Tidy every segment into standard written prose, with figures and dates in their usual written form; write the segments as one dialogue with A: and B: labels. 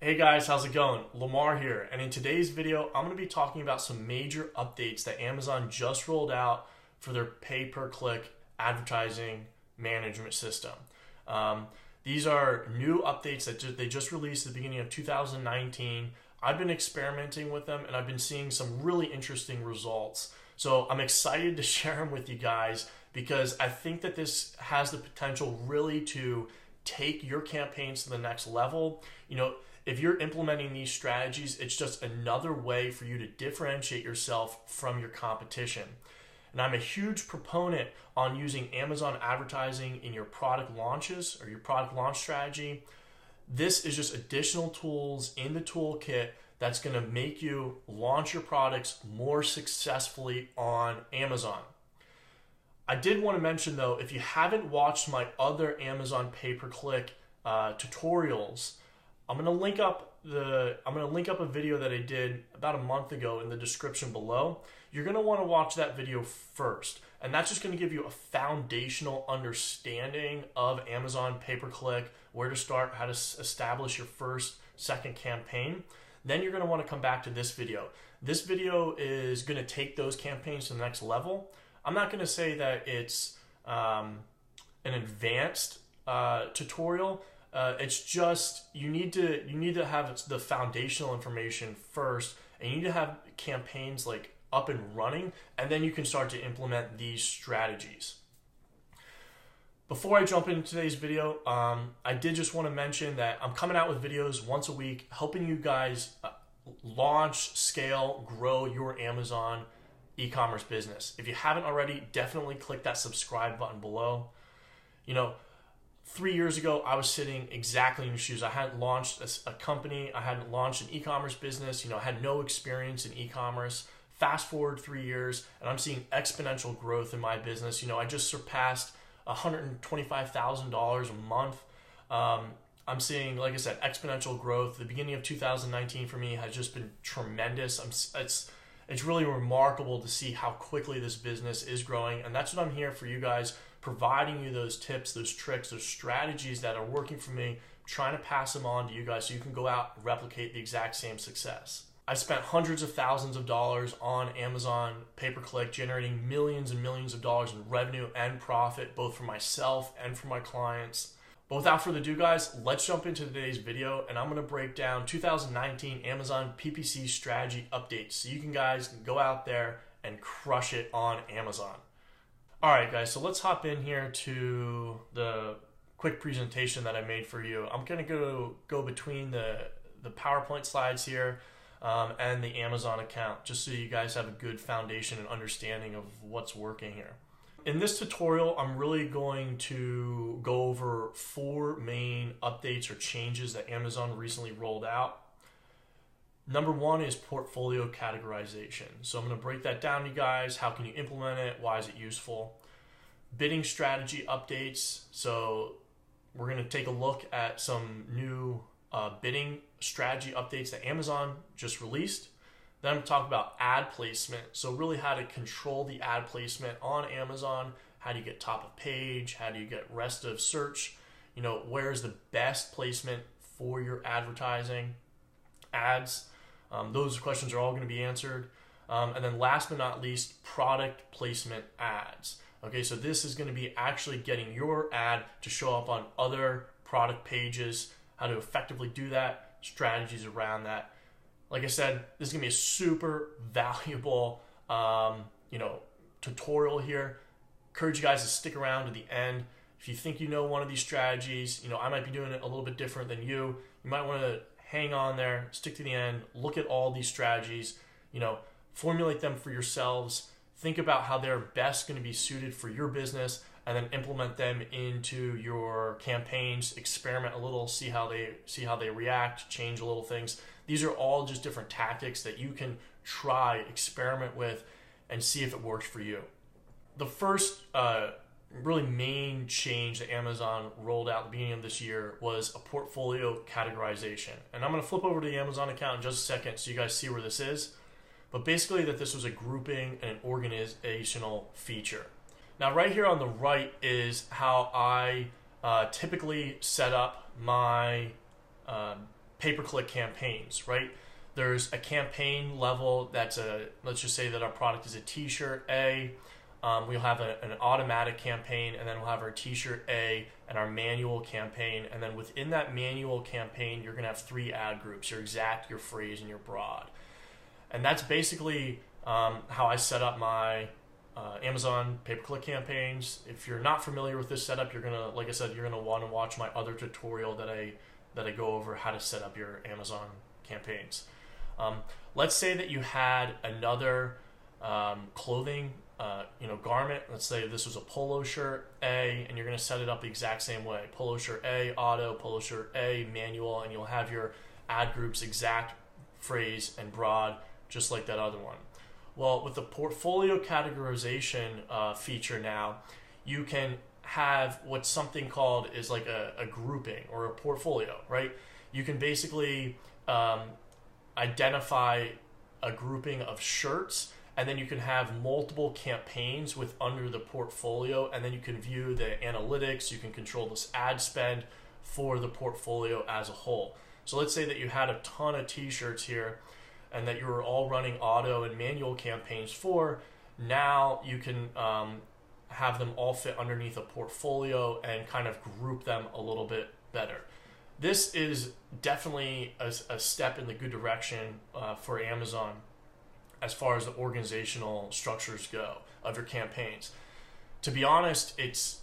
A: Hey guys, how's it going? Lamar here, and in today's video, I'm going to be talking about some major updates that Amazon just rolled out for their pay-per-click advertising management system. These are new updates that they just released at the beginning of 2019. I've been experimenting with them, and I've been seeing some really interesting results. So I'm excited to share them with you guys because I think that this has the potential really to take your campaigns to the next level. If you're implementing these strategies, it's just another way for you to differentiate yourself from your competition. And I'm a huge proponent on using Amazon advertising in your product launches or your product launch strategy. This is just additional tools in the toolkit that's going to make you launch your products more successfully on Amazon. I did want to mention though, if you haven't watched my other Amazon pay-per-click tutorials, I'm gonna link up a video that I did about a month ago in the description below. You're gonna want to watch that video first, and that's just gonna give you a foundational understanding of Amazon pay-per-click, where to start, how to establish your first, second campaign. Then you're gonna want to come back to this video. This video is gonna take those campaigns to the next level. I'm not gonna say that it's an advanced tutorial. It's just you need to have the foundational information first, and you need to have campaigns like up and running, and then you can start to implement these strategies. Before I jump into today's video, I did just want to mention that I'm coming out with videos once a week, helping you guys launch, scale, grow your Amazon e-commerce business. If you haven't already, definitely click that subscribe button below. 3 years ago, I was sitting exactly in your shoes. I hadn't launched a company. I hadn't launched an e-commerce business. I had no experience in e-commerce. Fast forward 3 years, and I'm seeing exponential growth in my business. I just surpassed $125,000 a month. I'm seeing, like I said, exponential growth. The beginning of 2019 for me has just been tremendous. It's really remarkable to see how quickly this business is growing, and that's what I'm here for you guys, providing you those tips, those tricks, those strategies that are working for me, trying to pass them on to you guys so you can go out and replicate the exact same success. I spent hundreds of thousands of dollars on Amazon pay-per-click, generating millions and millions of dollars in revenue and profit, both for myself and for my clients. But without further ado, guys, let's jump into today's video, and I'm going to break down 2019 Amazon PPC strategy updates so you guys can go out there and crush it on Amazon. All right, guys, so let's hop in here to the quick presentation that I made for you. I'm going to go between the PowerPoint slides here and the Amazon account, just so you guys have a good foundation and understanding of what's working here. In this tutorial, I'm really going to go over 4 main updates or changes that Amazon recently rolled out. Number 1 is portfolio categorization. So I'm going to break that down to you guys. How can you implement it? Why is it useful? Bidding strategy updates. So we're going to take a look at some new bidding strategy updates that Amazon just released. Then I'm going to talk about ad placement. So really how to control the ad placement on Amazon. How do you get top of page? How do you get rest of search? Where's the best placement for your advertising ads? Those questions are all going to be answered. And then last but not least, product placement ads. Okay, so this is going to be actually getting your ad to show up on other product pages, how to effectively do that, strategies around that. Like I said, this is going to be a super valuable tutorial here. Encourage you guys to stick around to the end. If you think you know one of these strategies, I might be doing it a little bit different than you. You might want to hang on there, stick to the end, look at all these strategies, formulate them for yourselves, think about how they're best going to be suited for your business, and then implement them into your campaigns, experiment a little, see how they react, change a little things. These are all just different tactics that you can try, experiment with, and see if it works for you. The first really main change that Amazon rolled out at the beginning of this year was a portfolio categorization. And I'm going to flip over to the Amazon account in just a second so you guys see where this is. But basically that this was a grouping and an organizational feature. Now right here on the right is how I typically set up my
B: pay-per-click campaigns, right? There's a campaign level that's let's just say that our product is a t-shirt A. We'll have an automatic campaign, and then we'll have our t-shirt A and our manual campaign. And then within that manual campaign, you're gonna have 3 ad groups: your exact, your phrase, and your broad. And that's basically how I set up my Amazon pay-per-click campaigns. If you're not familiar with this setup, you're gonna, like I said, you're gonna want to watch my other tutorial that I go over how to set up your Amazon campaigns. Let's say that you had another clothing garment. Let's say this was a polo shirt A, and you're gonna set it up the exact same way: polo shirt A, auto, polo shirt A, manual, and you'll have your ad groups exact, phrase, and broad, just like that other one. Well, with the portfolio categorization feature now, you can have what's something called is like a grouping or a portfolio, right? You can basically identify a grouping of shirts, and then you can have multiple campaigns with under the portfolio, and then you can view the analytics, you can control this ad spend for the portfolio as a whole. So let's say that you had a ton of t-shirts here and that you were all running auto and manual campaigns for. Now you can have them all fit underneath a portfolio and kind of group them a little bit better. This is definitely a step in the good direction for Amazon as far as the organizational structures go of your campaigns. To be honest, it's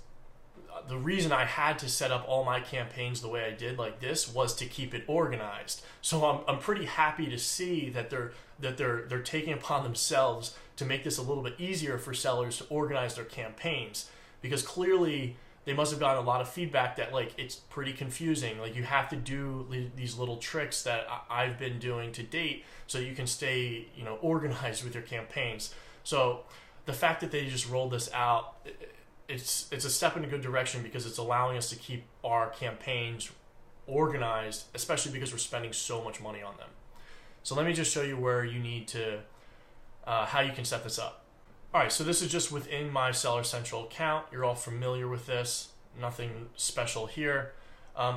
B: the reason I had to set up all my campaigns the way I did like this was to keep it organized. So I'm pretty happy to see that they're taking upon themselves to make this a little bit easier for sellers to organize their campaigns, because clearly they must have gotten a lot of feedback that like it's pretty confusing. Like you have to do these little tricks that I've been doing to date so you can stay organized with your campaigns. So the fact that they just rolled this out, it's a step in a good direction, because it's allowing us to keep our campaigns organized, especially because we're spending so much money on them. So let me just show you where you need to, how you can set this up. All right, so this is just within my Seller Central account. You're all familiar with this, nothing special here.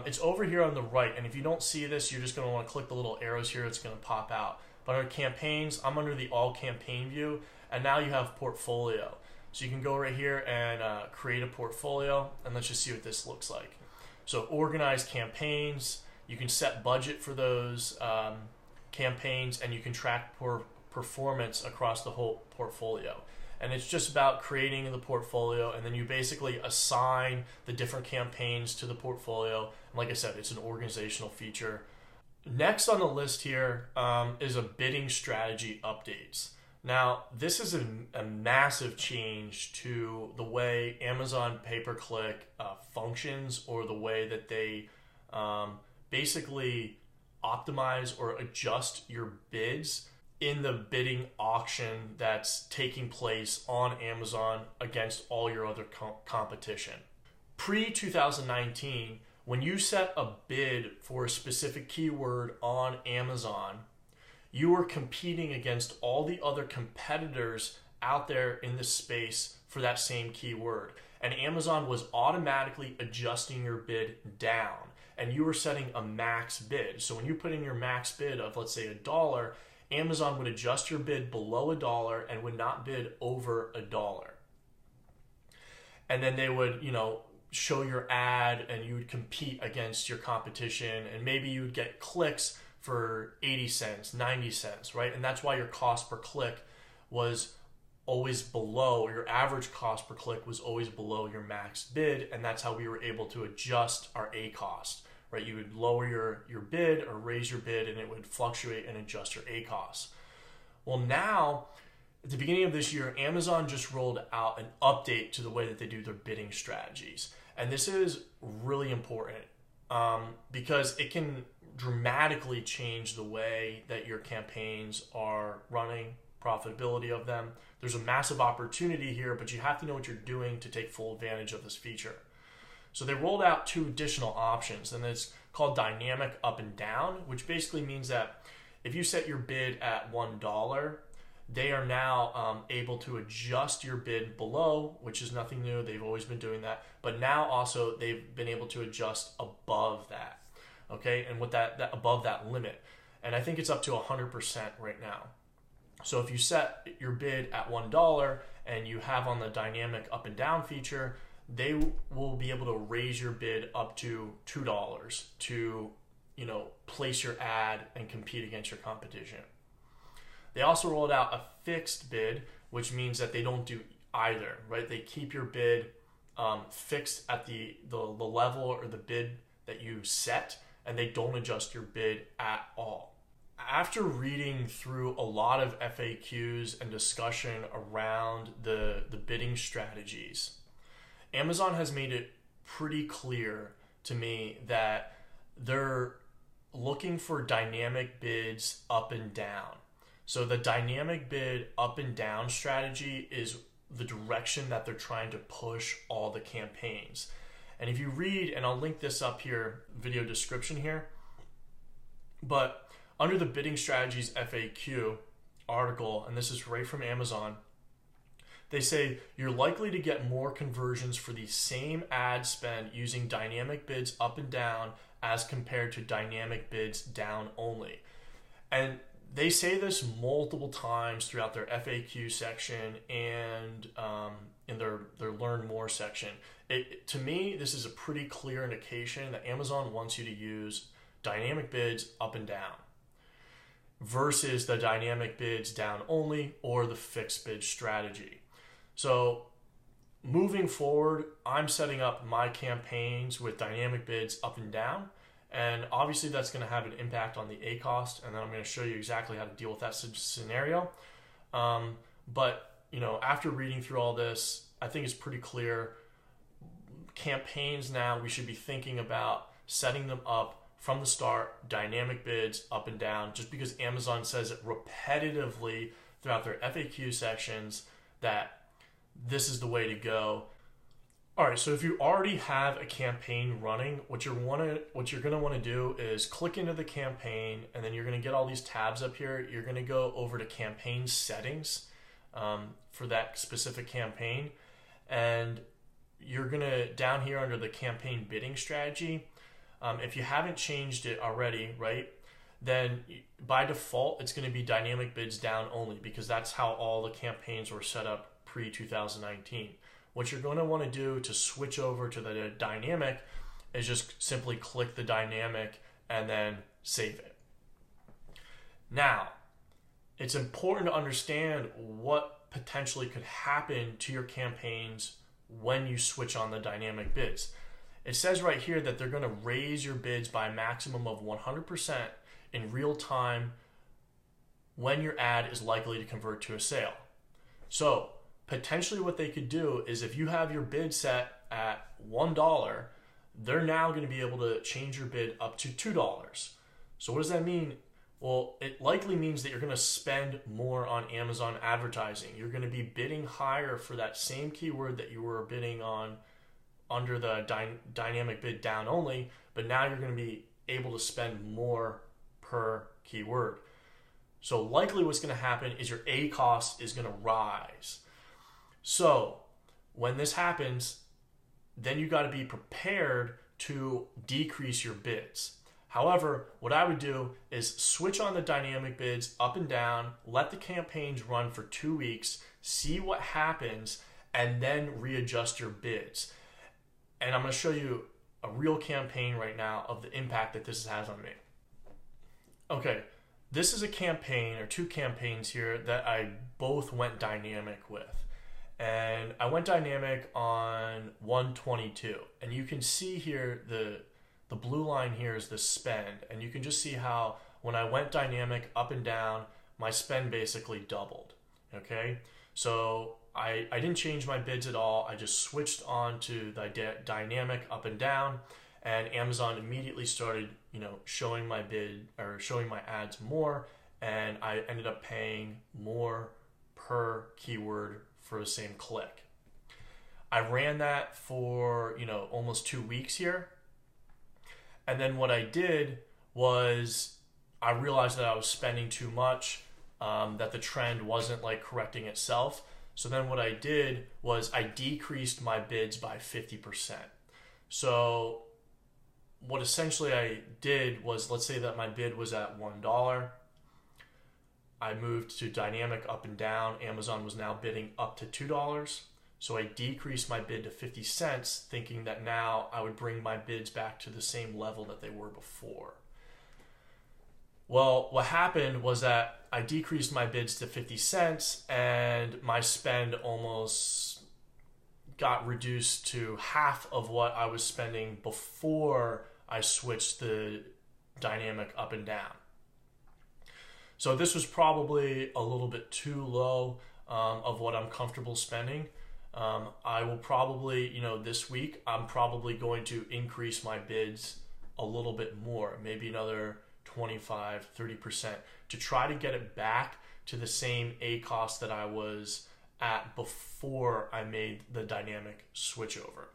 B: It's over here on the right, and if you don't see this, you're just gonna wanna click the little arrows here, it's gonna pop out. But under campaigns, I'm under the all campaign view, and now you have portfolio. So you can go right here and create a portfolio, and let's just see what this looks like. So organize campaigns, you can set budget for those campaigns, and you can track performance across the whole portfolio. And it's just about creating the portfolio, and then you basically assign the different campaigns to the portfolio. And like I said, it's an organizational feature. Next on the list here is a bidding strategy updates. Now, this is a massive change to the way Amazon pay-per-click functions, or the way that they basically optimize or adjust your bids in the bidding auction that's taking place on Amazon against all your other competition. Pre-2019, when you set a bid for a specific keyword on Amazon, you were competing against all the other competitors out there in the space for that same keyword. And Amazon was automatically adjusting your bid down, and you were setting a max bid. So when you put in your max bid of, let's say, $1, Amazon would adjust your bid below $1 and would not bid over $1. And then they would, show your ad, and you would compete against your competition, and maybe you would get clicks for 80 cents, 90 cents, right? And that's why your cost per click was always below, or your average cost per click was always below your max bid, and that's how we were able to adjust our A cost. Right, you would lower your bid or raise your bid, and it would fluctuate and adjust your A costs. Well, now, at the beginning of this year, Amazon just rolled out an update to the way that they do their bidding strategies. And this is really important because it can dramatically change the way that your campaigns are running, profitability of them. There's a massive opportunity here, but you have to know what you're doing to take full advantage of this feature. So they rolled out 2 additional options, and it's called dynamic up and down, which basically means that if you set your bid at $1, they are now able to adjust your bid below, which is nothing new. They've always been doing that. But now also they've been able to adjust above that. okay, and with that above that limit. And I think it's up to 100% right now. So if you set your bid at $1 and you have on the dynamic up and down feature, they will be able to raise your bid up to $2 to, place your ad and compete against your competition. They also rolled out a fixed bid, which means that they don't do either, right? They keep your bid fixed at the level or the bid that you set, and they don't adjust your bid at all. After reading through a lot of FAQs and discussion around the bidding strategies, Amazon has made it pretty clear to me that they're looking for dynamic bids up and down. So the dynamic bid up and down strategy is the direction that they're trying to push all the campaigns. And if you read, and I'll link this up here, video description here, but under the bidding strategies FAQ article, and this is right from Amazon, they say you're likely to get more conversions for the same ad spend using dynamic bids up and down as compared to dynamic bids down only. And they say this multiple times throughout their FAQ section and in their Learn More section. To me, this is a pretty clear indication that Amazon wants you to use dynamic bids up and down versus the dynamic bids down only or the fixed bid strategy. So moving forward, I'm setting up my campaigns with dynamic bids up and down. And obviously that's going to have an impact on the A cost, and then I'm going to show you exactly how to deal with that scenario. But after reading through all this, I think it's pretty clear. Campaigns now, we should be thinking about setting them up from the start, dynamic bids up and down, just because Amazon says it repetitively throughout their FAQ sections that this is the way to go. All right, so if you already have a campaign running, what you're gonna want to do is click into the campaign, and then you're gonna get all these tabs up here. You're gonna go over to campaign settings for that specific campaign, and you're gonna down here under the campaign bidding strategy. If you haven't changed it already, right, then by default it's gonna be dynamic bids down only because that's how all the campaigns were set up pre-2019. What you're going to want to do to switch over to the dynamic is just simply click the dynamic and then save it. Now, it's important to understand what potentially could happen to your campaigns when you switch on the dynamic bids. It says right here that they're going to raise your bids by a maximum of 100% in real time when your ad is likely to convert to a sale. So, potentially what they could do is if you have your bid set at $1, they're now going to be able to change your bid up to $2. So what does that mean? Well, it likely means that you're going to spend more on Amazon advertising. You're going to be bidding higher for that same keyword that you were bidding on under the dynamic bid down only, but now you're going to be able to spend more per keyword. So likely what's going to happen is your A cost is going to rise. So when this happens, then you got to be prepared to decrease your bids. However, what I would do is switch on the dynamic bids up and down, let the campaigns run for 2 weeks, see what happens, and then readjust your bids. And I'm going to show you a real campaign right now of the impact that this has on me. Okay, this is a campaign or two campaigns here that I both went dynamic with. And I went dynamic on 122, and you can see here the blue line here is the spend, and you can just see how when I went dynamic up and down, my spend basically doubled. Okay, so I didn't change my bids at all. I just switched on to the dynamic up and down, and Amazon immediately started showing my bid or showing my ads more, and I ended up paying more per keyword for the same click. I ran that for almost 2 weeks here, and then what I did was I realized that I was spending too much, that the trend wasn't correcting itself. So then what I did was I decreased my bids by 50%. So what essentially I did was, let's say that my bid was at $1. I moved to dynamic up and down. Amazon was now bidding up to $2. So I decreased my bid to 50 cents, thinking that now I would bring my bids back to the same level that they were before. Well, what happened was that I decreased my bids to 50 cents and my spend almost got reduced to half of what I was spending before I switched the dynamic up and down. So this was probably a little bit too low of what I'm comfortable spending. I will probably, this week, I'm probably going to increase my bids a little bit more, maybe another 25, 30%, to try to get it back to the same ACoS that I was at before I made the dynamic switchover.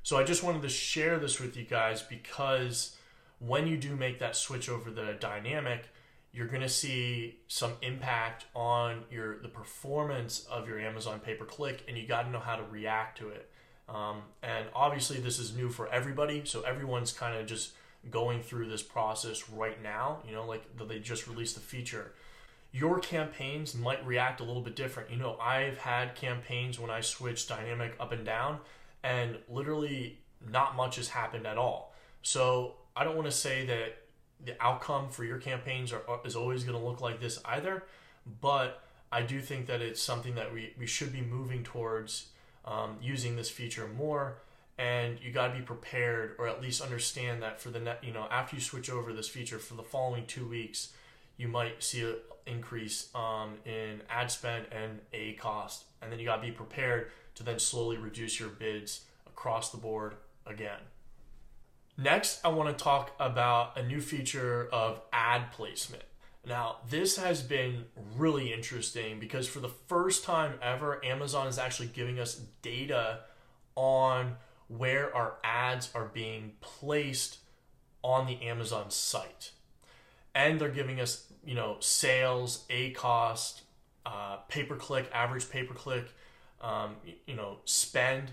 B: So I just wanted to share this with you guys because when you do make that switch over the dynamic, you're going to see some impact on the performance of your Amazon pay-per-click, and you got to know how to react to it. And obviously this is new for everybody, so everyone's kind of just going through this process right now, like they just released the feature. Your campaigns might react a little bit different. I've had campaigns when I switched dynamic up and down, and literally not much has happened at all. So I don't want to say that the outcome for your campaigns is always going to look like this either, but I do think that it's something that we should be moving towards using this feature more. And you got to be prepared, or at least understand that for the after you switch over this feature for the following 2 weeks, you might see an increase in ad spend and ACoS, and then you got to be prepared to then slowly reduce your bids across the board again. Next, I want to talk about a new feature of ad placement. Now, this has been really interesting because for the first time ever, Amazon is actually giving us data on where our ads are being placed on the Amazon site. And they're giving us, sales, ACoS, pay-per-click, average pay-per-click, spend.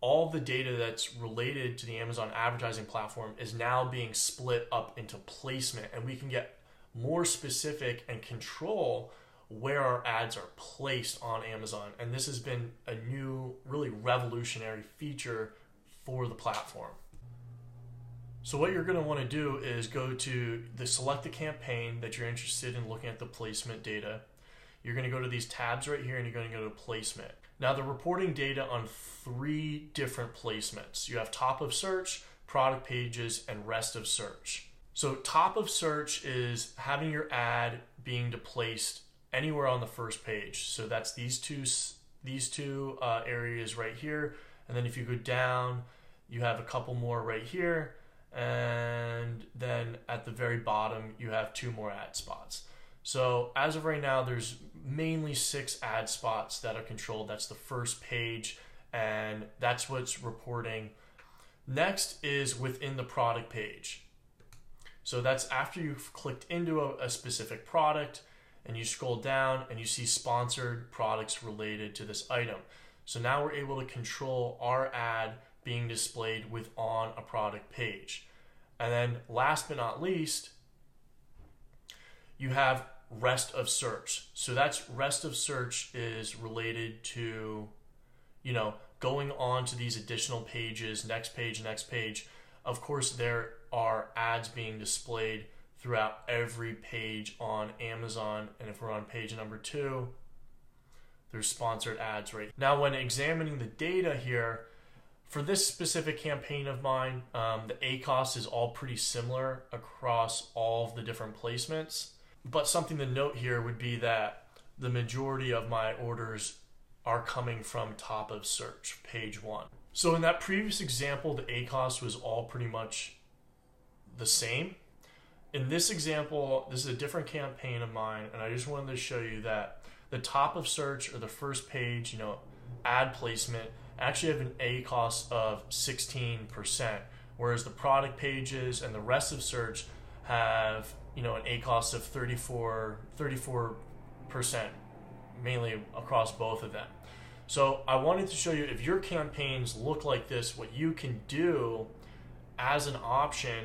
B: All the data that's related to the Amazon advertising platform is now being split up into placement, and we can get more specific and control where our ads are placed on Amazon. And this has been a new, really revolutionary feature for the platform. So what you're going to want to do is go to select the campaign that you're interested in looking at the placement data. You're going to go to these tabs right here, and you're going to go to placement. Now they're reporting data on 3 different placements. You have top of search, product pages, and rest of search. So top of search is having your ad being placed anywhere on the first page. So that's these two areas right here. And then if you go down, you have a couple more right here. And then at the very bottom, you have 2 more ad spots. So as of right now, there's mainly 6 ad spots that are controlled. That's the first page, and that's what's reporting. Next is within the product page. So that's after you've clicked into a specific product, and you scroll down and you see sponsored products related to this item. So now we're able to control our ad being displayed on a product page. And then last but not least, you have rest of search. So that's rest of search is related to, going on to these additional pages, next page, next page. Of course, there are ads being displayed throughout every page on Amazon. And if we're on page number 2, there's sponsored ads right now. When examining the data here, for this specific campaign of mine, the ACoS is all pretty similar across all of the different placements. But something to note here would be that the majority of my orders are coming from top of search, page 1. So in that previous example, the ACoS was all pretty much the same. In this example, this is a different campaign of mine, and I just wanted to show you that the top of search, or the first page, ad placement, actually have an ACoS of 16%, whereas the product pages and the rest of search have an ACoS of 34%, mainly across both of them. So I wanted to show you, if your campaigns look like this, what you can do
A: as an option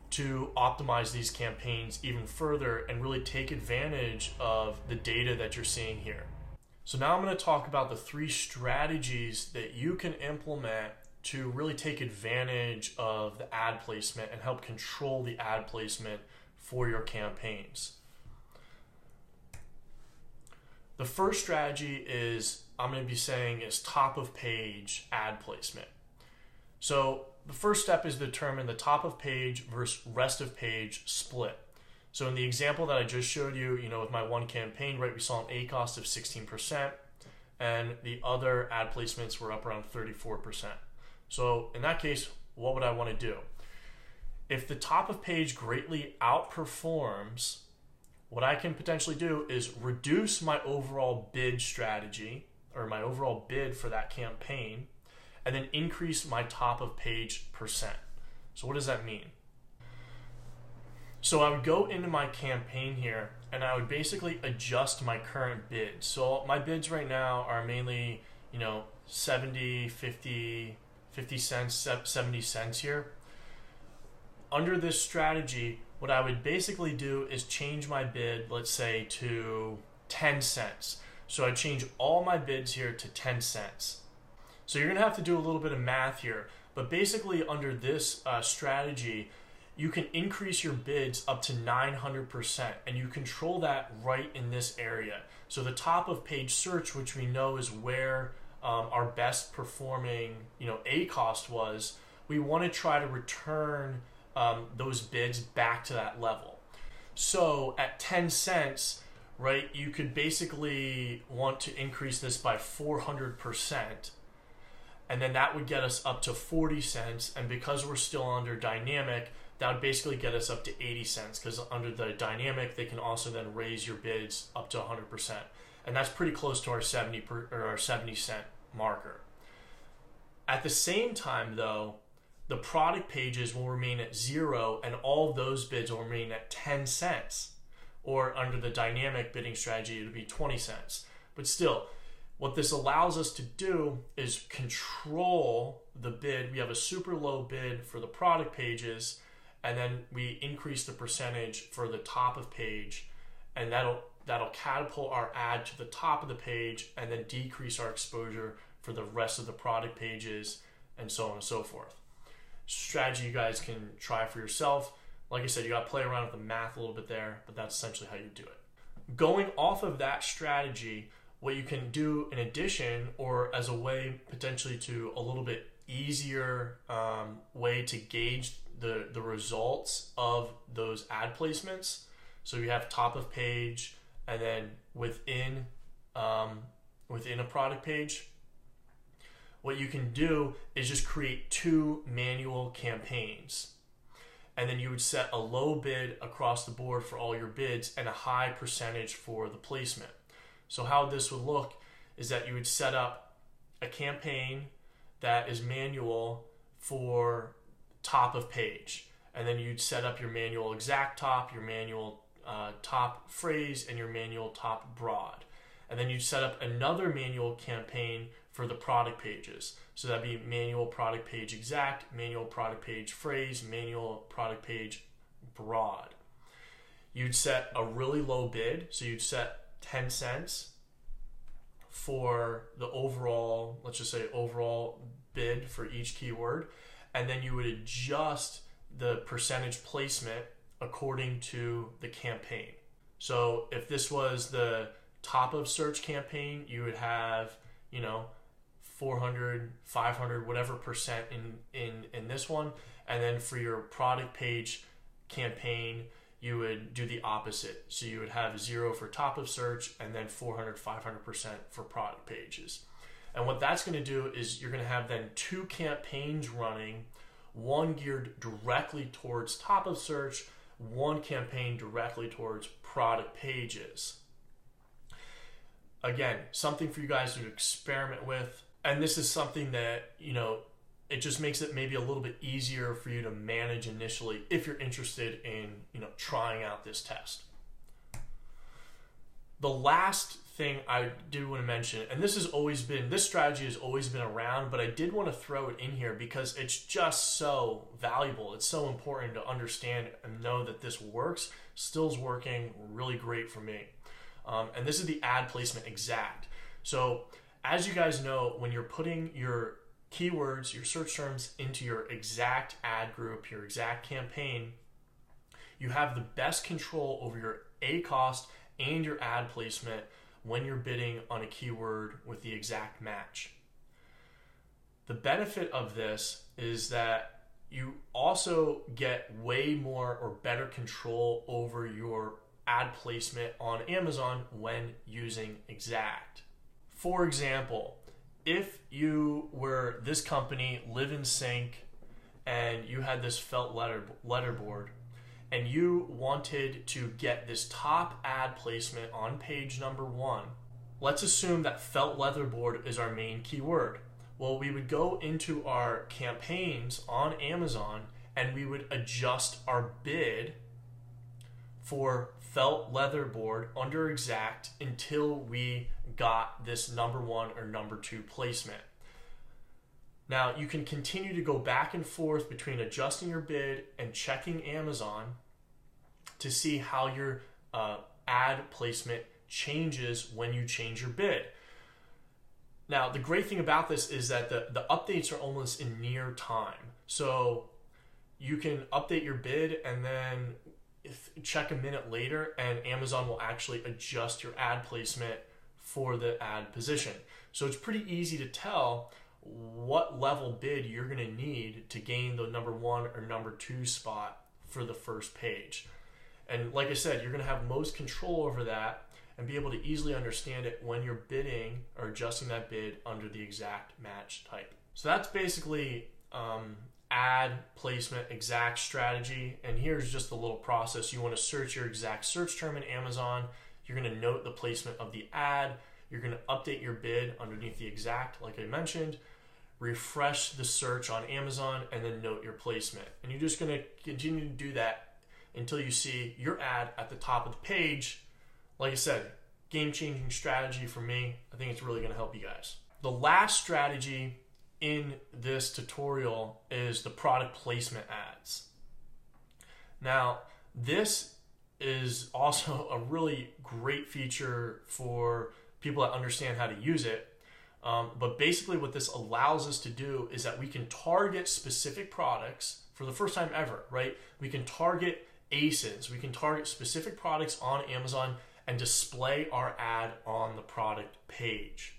A: to optimize these campaigns even further and really take advantage of the data that you're seeing here. So now I'm going to talk about the 3 strategies that you can implement to really take advantage of the ad placement and help control the ad placement for your campaigns. The first strategy is I'm going to be saying is top of page ad placement. So the first step is to determine the top of page versus rest of page split. So in the example that I just showed you, with my one campaign, right, we saw an ACoS of 16% and the other ad placements were up around 34%. So in that case, what would I want to do? If the top of page greatly outperforms, what I can potentially do is reduce my overall bid strategy or my overall bid for that campaign and then increase my top of page percent. So what does that mean? So I would go into my campaign here and I would basically adjust my current bids. So my bids right now are mainly, 70, 50 cents, 70 cents here. Under this strategy, what I would basically do is change my bid, let's say, to 10 cents. So I change all my bids here to 10 cents. So you're going to have to do a little bit of math here. But basically under this strategy, you can increase your bids up to 900%, and you control that right in this area. So the top of page search, which we know is where our best performing ACoS was, we want to try to return those bids back to that level. So at 10 cents, right, you could basically want to increase this by 400%. And then that would get us up to 40 cents. And because we're still under dynamic, that would basically get us up to 80 cents, because under the dynamic, they can also then raise your bids up to 100%. And that's pretty close to our 70 cent marker. At the same time, though, the product pages will remain at 0 and all of those bids will remain at 10 cents. Or under the dynamic bidding strategy, it would be 20 cents. But still, what this allows us to do is control the bid. We have a super low bid for the product pages, and then we increase the percentage for the top of page, and that'll catapult our ad to the top of the page and then decrease our exposure for the rest of the product pages, and so on and so forth. Strategy you guys can try for yourself. Like I said, you got to play around with the math a little bit there, but that's essentially how you do it. Going off of that strategy, what you can do in addition, or as a way potentially to a little bit easier way to gauge the results of those ad placements. So you have top of page, and then within a product page, what you can do is just create 2 manual campaigns. And then you would set a low bid across the board for all your bids and a high percentage for the placement. So how this would look is that you would set up a campaign that is manual for top of page. And then you'd set up your manual exact top, your manual top phrase, and your manual top broad. And then you'd set up another manual campaign for the product pages. So that'd be manual product page exact, manual product page phrase, manual product page broad. You'd set a really low bid, so you'd set 10 cents for the overall, let's just say overall bid for each keyword, and then you would adjust the percentage placement according to the campaign. So if this was the top of search campaign, you would have 400, 500, whatever percent in this one. And then for your product page campaign, you would do the opposite. So you would have 0 for top of search and then 400, 500% for product pages. And what that's going to do is you're going to have then 2 campaigns running, one geared directly towards top of search, one campaign directly towards product pages. Again, something for you guys to experiment with. And this is something that, it just makes it maybe a little bit easier for you to manage initially if you're interested in, trying out this test. The last thing I did want to mention, and this strategy has always been around, but I did want to throw it in here because it's just so valuable. It's so important to understand and know that this works, still is working really great for me. And this is the ad placement exact. So as you guys know, when you're putting your keywords, your search terms into your exact ad group, your exact campaign, you have the best control over your ACoS and your ad placement when you're bidding on a keyword with the exact match. The benefit of this is that you also get way more or better control over your ad placement on Amazon when using exact. For example, if you were this company, Live in Sync, and you had this felt letterboard, and you wanted to get this top ad placement on page number 1, let's assume that felt letterboard is our main keyword. Well, we would go into our campaigns on Amazon and we would adjust our bid for felt letterboard under exact until we got this number 1 or number 2 placement. Now, you can continue to go back and forth between adjusting your bid and checking Amazon to see how your ad placement changes when you change your bid. Now, the great thing about this is that the updates are almost in near time. So you can update your bid and then check a minute later and Amazon will actually adjust your ad placement for the ad position. So it's pretty easy to tell what level bid you're going to need to gain the number 1 or number 2 spot for the first page. And like I said, you're going to have most control over that and be able to easily understand it when you're bidding or adjusting that bid under the exact match type. So that's basically ad placement exact strategy. And here's just a little process. You want to search your exact search term in Amazon. You're going to note the placement of the ad. You're going to update your bid underneath the exact, like I mentioned, refresh the search on Amazon, and then note your placement. And you're just going to continue to do that until you see your ad at the top of the page. Like I said, game-changing strategy for me. I think it's really going to help you guys. The last strategy in this tutorial is the product placement ads. Now, this is also a really great feature for people that understand how to use it. But basically what this allows us to do is that we can target specific products for the first time ever, right? We can target ASINs. We can target specific products on Amazon and display our ad on the product page.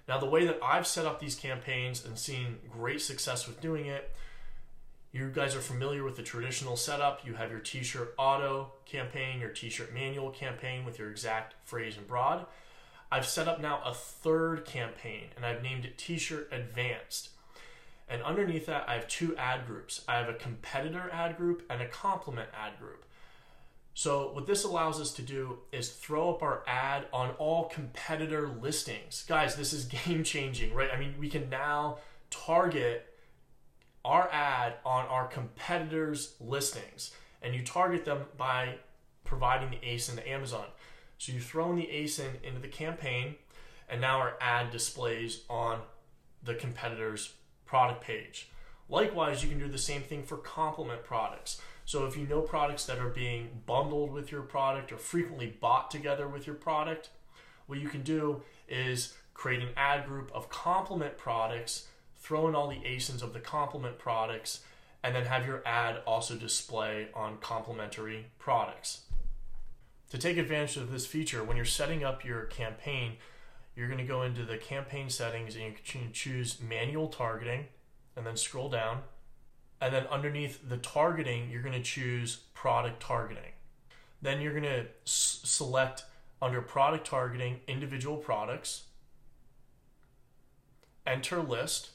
A: Now, the way that I've set up these campaigns and seen great success with doing it, you guys are familiar with the traditional setup. You have your t-shirt auto campaign, your t-shirt manual campaign with your exact phrase and broad. I've set up now a third campaign and I've named it t-shirt advanced. And underneath that, I have 2 ad groups. I have a competitor ad group and a complement ad group. So what this allows us to do is throw up our ad on all competitor listings. Guys, this is game changing, right? I mean, we can now target our ad on our competitors' listings, and you target them by providing the ASIN to Amazon. So you throw in the ASIN into the campaign, and now our ad displays on the competitor's product page. Likewise, you can do the same thing for complement products. So if you know products that are being bundled with your product or frequently bought together with your product, what you can do is create an ad group of complement products, throw in all the ASINs of the complement products, and then have your ad also display on complementary products. To take advantage of this feature, when you're setting up your campaign, you're going to go into the campaign settings and you can choose manual targeting and then scroll down. And then underneath the targeting, you're going to choose product targeting. Then you're going to select under product targeting, individual products, enter list,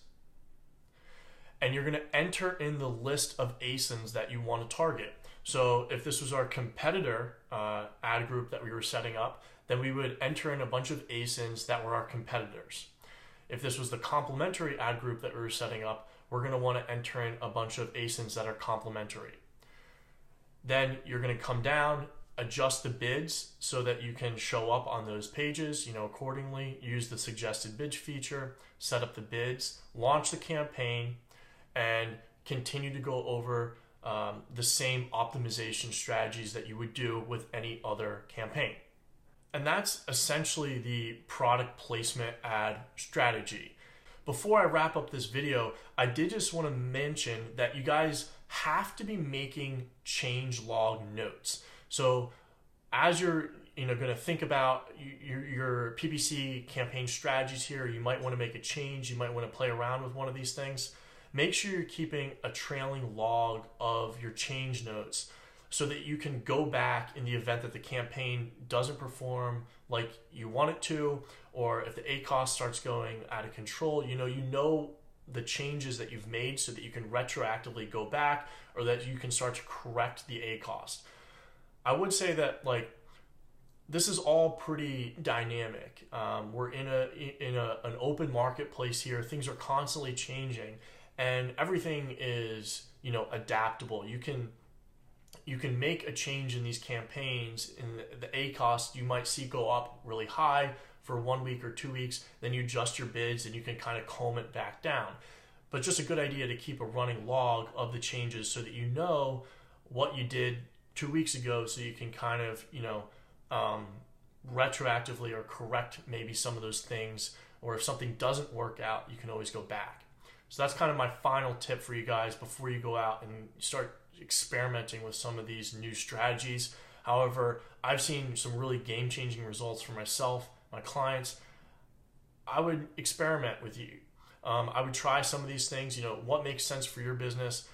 A: and you're going to enter in the list of ASINs that you want to target. So if this was our competitor ad group that we were setting up, then we would enter in a bunch of ASINs that were our competitors. If this was the complementary ad group that we were setting up, we're going to want to enter in a bunch of ASINs that are complementary. Then you're going to come down adjust the bids so that you can show up on those pages, accordingly. Use the suggested bids feature, set up the bids, launch the campaign, and continue to go over the same optimization strategies that you would do with any other campaign. And that's essentially the product placement ad strategy. Before I wrap up this video, I did just want to mention that you guys have to be making change log notes. So as you're going to think about your PPC campaign strategies here, you might want to make a change, you might want to play around with one of these things. Make sure you're keeping a trailing log of your change notes so that you can go back in the event that the campaign doesn't perform like you want it to, or if the ACoS starts going out of control, you know the changes that you've made so that you can retroactively go back, or that you can start to correct the ACoS. I would say that this is all pretty dynamic. We're in an open marketplace here. Things are constantly changing, and everything is adaptable. You can make a change in these campaigns, and the ACoS you might see go up really high for 1 week or 2 weeks, then you adjust your bids and you can kind of comb it back down. But just a good idea to keep a running log of the changes so that you know what you did 2 weeks ago, so you can kind of retroactively or correct maybe some of those things, or if something doesn't work out, you can always go back. So that's kind of my final tip for you guys before you go out and start experimenting with some of these new strategies. However, I've seen some really game-changing results for myself, my clients. I would experiment with you. I would try some of these things. What makes sense for your business?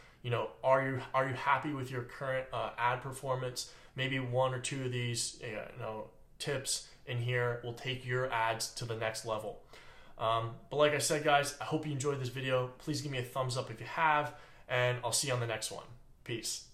A: Are you happy with your current ad performance? Maybe one or two of these tips in here will take your ads to the next level. But like I said, guys, I hope you enjoyed this video. Please give me a thumbs up if you have, and I'll see you on the next one. Peace.